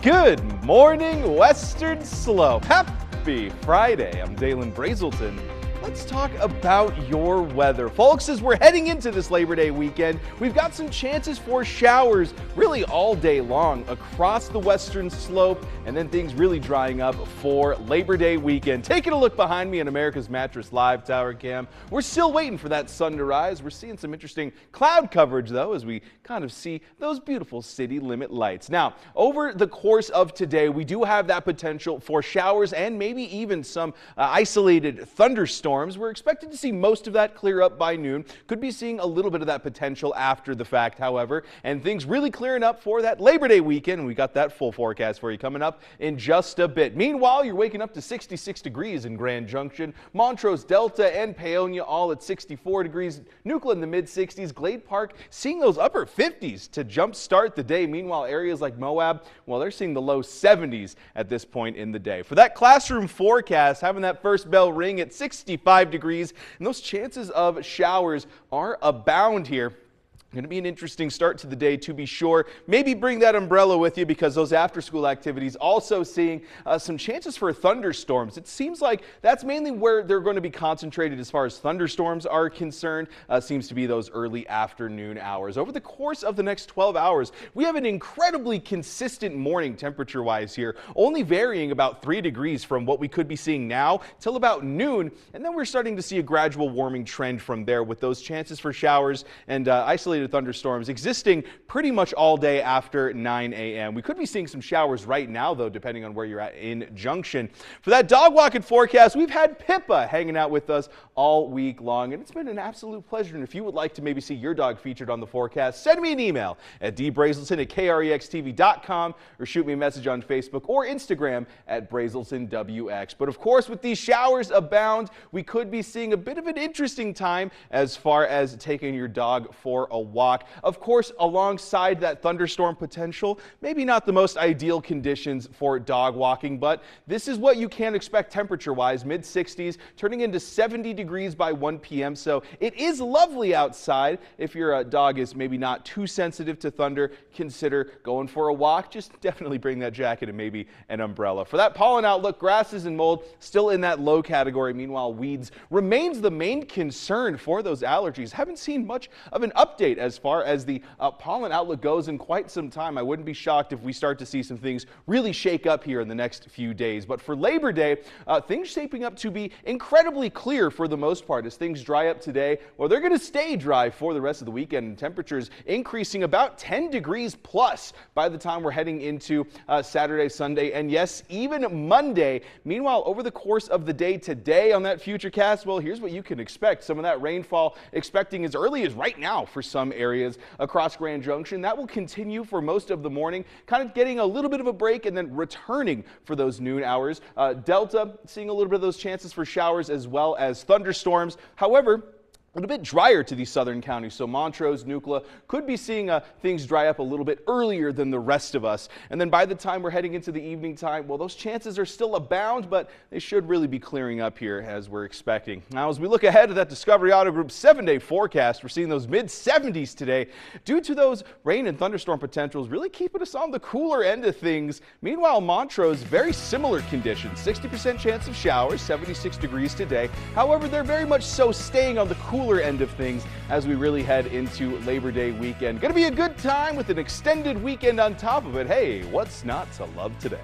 Good morning, Western Slope. Happy Friday. I'm Dalen Brazelton. Let's talk about your weather. Folks, as we're heading into this Labor Day weekend, we've got some chances for showers really all day long across the Western Slope, and then things really drying up for Labor Day weekend. Taking a look behind me in America's Mattress Live Tower Cam, we're still waiting for that sun to rise. We're seeing some interesting cloud coverage, though, as we kind of see those beautiful city limit lights. Now, over the course of today, we do have that potential for showers and maybe even some isolated thunderstorms. We're expected to see most of that clear up by noon. Could be seeing a little bit of that potential after the fact, however, and things really clearing up for that Labor Day weekend. We got that full forecast for you coming up in just a bit. Meanwhile, you're waking up to 66 degrees in Grand Junction, Montrose, Delta, and Paonia all at 64 degrees. Nucla in the mid-60s. Glade Park seeing those upper 50s to jump start the day. Meanwhile, areas like Moab, well, they're seeing the low 70s at this point in the day. For that classroom forecast, having that first bell ring at 65 degrees, and those chances of showers are abound here. Going to be an interesting start to the day, to be sure. Maybe bring that umbrella with you, because those after-school activities also seeing some chances for thunderstorms. It seems like that's mainly where they're going to be concentrated as far as thunderstorms are concerned. Seems to be those early afternoon hours. Over the course of the next 12 hours, we have an incredibly consistent morning temperature-wise here, only varying about 3 degrees from what we could be seeing now till about noon, and then we're starting to see a gradual warming trend from there, with those chances for showers and isolated thunderstorms existing pretty much all day after 9 a.m. We could be seeing some showers right now, though, depending on where you're at in Junction. For that dog walking forecast, we've had Pippa hanging out with us all week long, and it's been an absolute pleasure. And if you would like to maybe see your dog featured on the forecast, send me an email at dbrazelton@krextv.com or shoot me a message on Facebook or Instagram at BrazeltonWX. But of course, with these showers abound, we could be seeing a bit of an interesting time as far as taking your dog for a walk. Of course, alongside that thunderstorm potential, maybe not the most ideal conditions for dog walking, but this is what you can expect temperature-wise. Mid-60s, turning into 70 degrees by 1 p.m. So it is lovely outside. If your dog is maybe not too sensitive to thunder, consider going for a walk. Just definitely bring that jacket and maybe an umbrella. For that pollen outlook, grasses and mold still in that low category. Meanwhile, weeds remains the main concern for those allergies. Haven't seen much of an update as far as the pollen outlook goes in quite some time. I wouldn't be shocked if we start to see some things really shake up here in the next few days. But for Labor Day, things shaping up to be incredibly clear for the most part. As things dry up today, well, they're going to stay dry for the rest of the weekend, and temperatures increasing about 10 degrees plus by the time we're heading into Saturday, Sunday, and yes, even Monday. Meanwhile, over the course of the day today on that futurecast, well, here's what you can expect. Some of that rainfall expecting as early as right now for some areas across Grand Junction. That will continue for most of the morning, kind of getting a little bit of a break and then returning for those noon hours. Delta seeing a little bit of those chances for showers as well as thunderstorms. However, a little bit drier to these southern counties, so Montrose, Nucla could be seeing things dry up a little bit earlier than the rest of us. And then by the time we're heading into the evening time, well, those chances are still abound, but they should really be clearing up here as we're expecting. Now, as we look ahead to that Discovery Auto Group 7-day forecast, we're seeing those mid-70s today due to those rain and thunderstorm potentials really keeping us on the cooler end of things. Meanwhile, Montrose, very similar conditions, 60% chance of showers, 76 degrees today. However, they're very much so staying on the cooler end of things as we really head into Labor Day weekend. Going to be a good time with an extended weekend on top of it. Hey, what's not to love today?